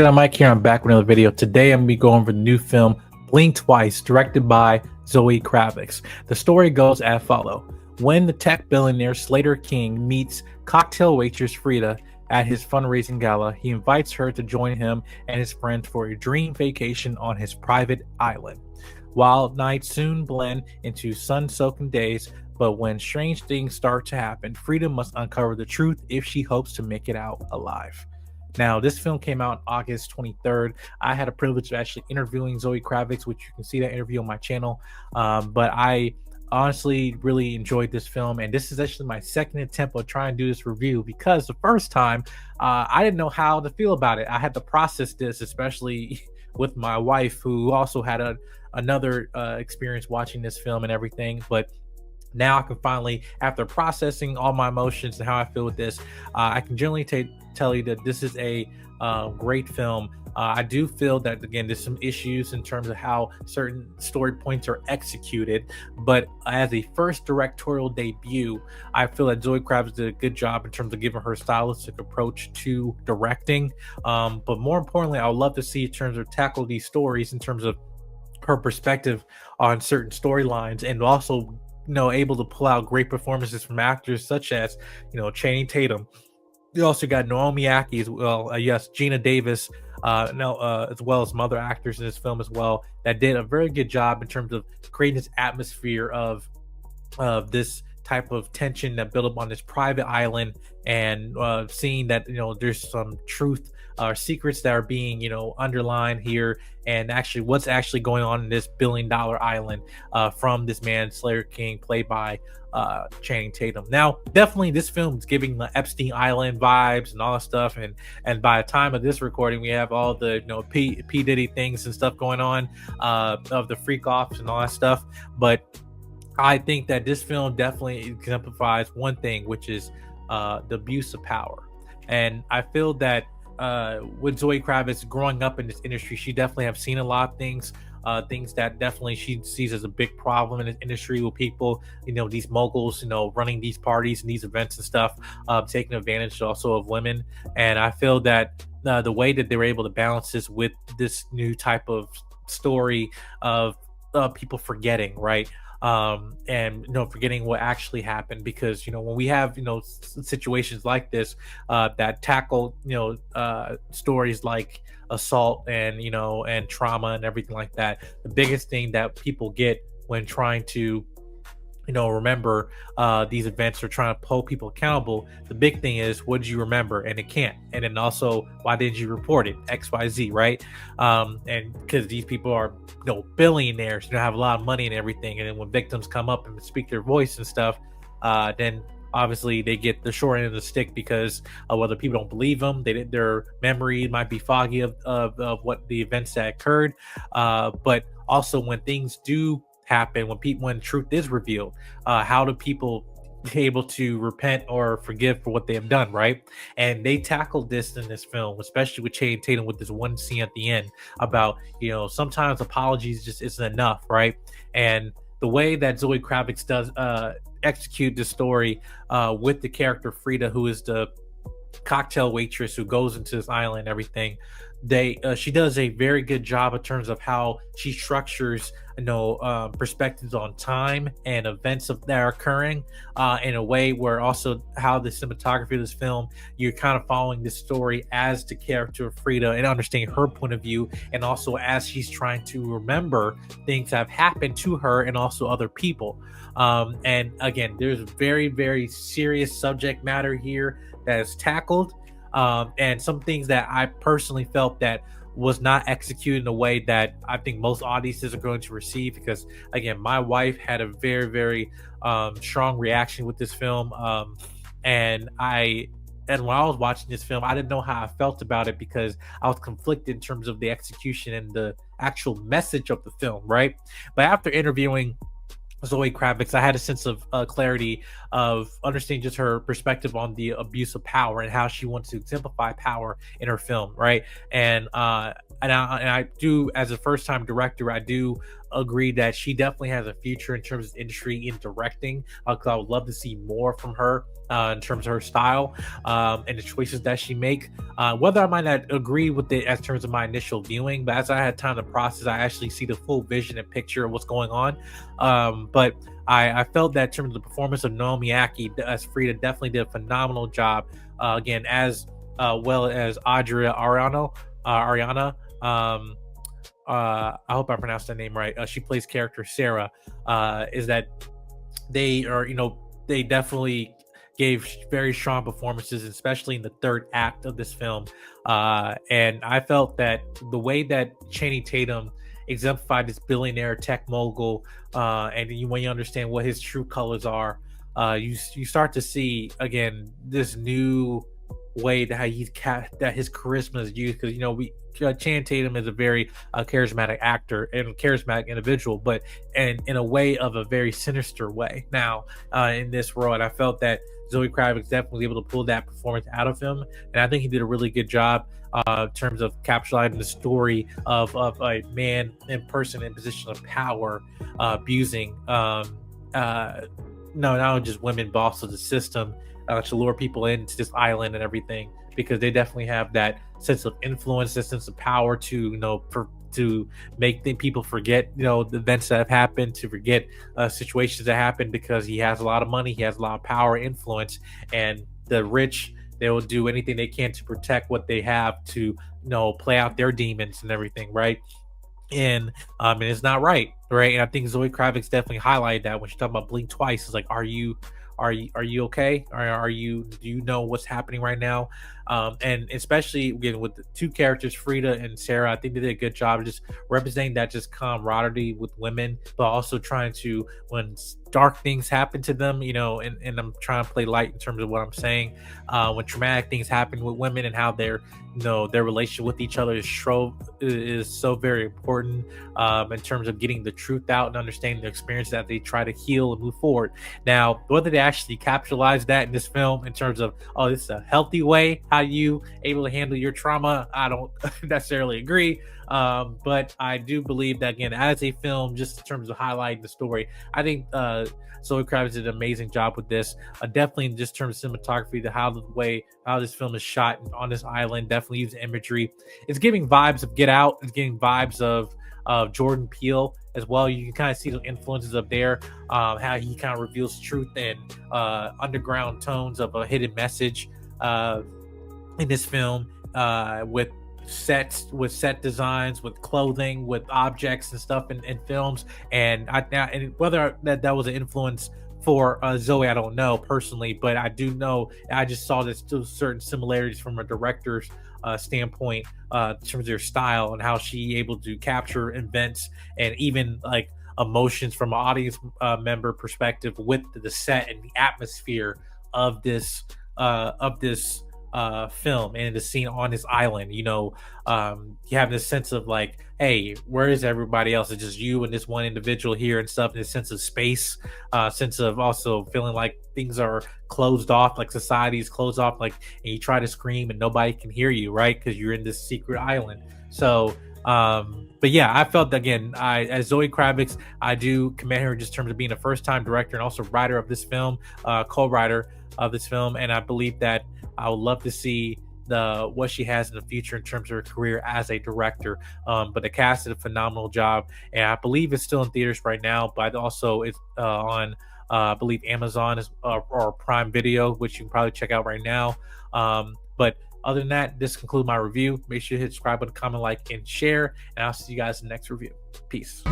I'm Mike here. I'm back with another video. Today I'm going to be going over the new film Blink Twice, directed by Zoë Kravitz. The story goes as follows. When the tech billionaire Slater King meets cocktail waitress Frida at his fundraising gala, he invites her to join him and his friends for a dream vacation on his private island. Wild nights soon blend into sun-soaked days, but when strange things start to happen, Frida must uncover the truth if she hopes to make it out alive. Now, this film came out August 23rd. I had a privilege of actually interviewing Zoë Kravitz, which you can see that interview on my channel. But I honestly really enjoyed this film, and this is actually my second attempt of trying to do this review because the first time I didn't know how to feel about it. I had to process this, especially with my wife, who also had another experience watching this film and everything. But now I can finally, after processing all my emotions and how I feel with this, I can generally tell you that this is a great film. I do feel that, again, there's some issues in terms of how certain story points are executed, but as a first directorial debut, I feel that Zoë Kravitz did a good job in terms of giving her stylistic approach to directing. But more importantly, I would love to see in terms of tackle these stories in terms of her perspective on certain storylines, and also able to pull out great performances from actors such as Channing Tatum. You also got Naomi, Ackie as well. Yes, Gina Davis, as well as some other actors in this film as well that did a very good job in terms of creating this atmosphere of this type of tension that built up on this private island, and seeing that there's some truth or secrets that are being underlined here, and actually what's actually going on in this $1 billion island from this man Slater King, played by Channing Tatum. Now, definitely this film is giving the Epstein Island vibes and all that stuff, and by the time of this recording, we have all the P Diddy things and stuff going on, of the freak offs and all that stuff. But I think that this film definitely exemplifies one thing, which is the abuse of power. And I feel that with Zoë Kravitz growing up in this industry, she definitely have seen a lot of things that definitely she sees as a big problem in this industry, with people, these moguls, running these parties and these events and stuff, taking advantage also of women. And I feel that the way that they were able to balance this with this new type of story of people forgetting, right? And forgetting what actually happened, because when we have situations like this that tackle stories like assault and and trauma and everything like that, the biggest thing that people get when trying to remember these events or trying to hold people accountable, the big thing is, what did you remember? And it can't. And then also, why didn't you report it? XYZ, right? And because these people are billionaires, have a lot of money and everything, and then when victims come up and speak their voice and stuff, then obviously they get the short end of the stick, because whether people don't believe them, their memory might be foggy of what the events that occurred, but also when things do happen, when truth is revealed, how do people be able to repent or forgive for what they have done, right? And they tackled this in this film, especially with Channing Tatum, with this one scene at the end about sometimes apologies just isn't enough, right? And the way that Zoë Kravitz does execute the story with the character Frida, who is the cocktail waitress who goes into this island and everything, she does a very good job in terms of how she structures perspectives on time and events that are occurring in a way where also how the cinematography of this film, you're kind of following this story as the character of Frida and understanding her point of view, and also as she's trying to remember things that have happened to her and also other people. And again, there's very, very serious subject matter here that is tackled, and some things that I personally felt that was not executed in a way that I think most audiences are going to receive, because again, my wife had a very, very strong reaction with this film, and when I was watching this film, I didn't know how I felt about it, because I was conflicted in terms of the execution and the actual message of the film, right? But after interviewing Zoë Kravitz, I had a sense of clarity of understanding just her perspective on the abuse of power and how she wants to exemplify power in her film, right? And I do, as a first-time director, I do agree that she definitely has a future in terms of industry in directing, because I would love to see more from her in terms of her style, and the choices that she make. Whether I might not agree with it as terms of my initial viewing, but as I had time to process, I actually see the full vision and picture of what's going on. But I felt that in terms of the performance of Naomi Ackie as Frida definitely did a phenomenal job. Again, as well as Ariana. I hope I pronounced that name right. She plays character Sarah. Is that they are, they definitely gave very strong performances, especially in the third act of this film. And I felt that the way that Channing Tatum exemplified this billionaire tech mogul, when you understand what his true colors are, you start to see again this new way that that his charisma is used, because Channing Tatum is a very charismatic actor and charismatic individual, but in a way of a very sinister way. Now, in this role, and I felt that Zoe Kravitz definitely was able to pull that performance out of him, and I think he did a really good job in terms of capitalizing the story of a man in person in position of power, abusing not just women, but also the system, to lure people into this island and everything, because they definitely have that sense of influence, that sense of power to to make people forget the events that have happened, to forget situations that happen, because he has a lot of money, he has a lot of power, influence, and the rich, they will do anything they can to protect what they have, to play out their demons and everything, right? And it's not right, and I think Zoe Kravitz definitely highlighted that when she talked about blink twice. It's like, are you okay? Do you know what's happening right now? And especially again with the two characters, Frida and Sarah, I think they did a good job of just representing that just camaraderie with women, but also trying to, when dark things happen to them, and I'm trying to play light in terms of what I'm saying, when traumatic things happen with women, and how their relationship with each other is so very important, in terms of getting the truth out and understanding the experience that they try to heal and move forward. Now, whether they actually capitalize that in this film in terms of, oh, this is a healthy way, how you able to handle your trauma, I don't necessarily agree. But I do believe that, again, as a film, just in terms of highlighting the story, I think Zoe Kravitz did an amazing job with this. Definitely in just terms of cinematography, how this film is shot on this island, definitely using imagery. It's giving vibes of Get Out. It's giving vibes of Jordan Peele as well. You can kind of see the influences of there, how he kind of reveals truth and underground tones of a hidden message in this film, with set designs, with clothing, with objects and stuff in films. And whether that was an influence for Zoe, I don't know personally, but I do know, I just saw there's still certain similarities from a director's standpoint, in terms of their style and how she able to capture events and even like emotions from an audience member perspective with the set and the atmosphere of this film and the scene on this island. You have this sense of like, hey, where is everybody else? It's just you and this one individual here and stuff. And this sense of space, sense of also feeling like things are closed off, like society is closed off, like, and you try to scream and nobody can hear you, right? Because you're in this secret island. So but yeah, I felt, again, as Zoe Kravitz, I do commend her just in terms of being a first-time director and also writer of this film, co-writer of this film. And I believe that I would love to see what she has in the future in terms of her career as a director. But the cast did a phenomenal job, and I believe it's still in theaters right now, but also it's on I believe Amazon or Prime Video, which you can probably check out right now. But other than that, this concludes my review. Make sure you hit subscribe button, comment, like, and share, and I'll see you guys in the next review. Peace.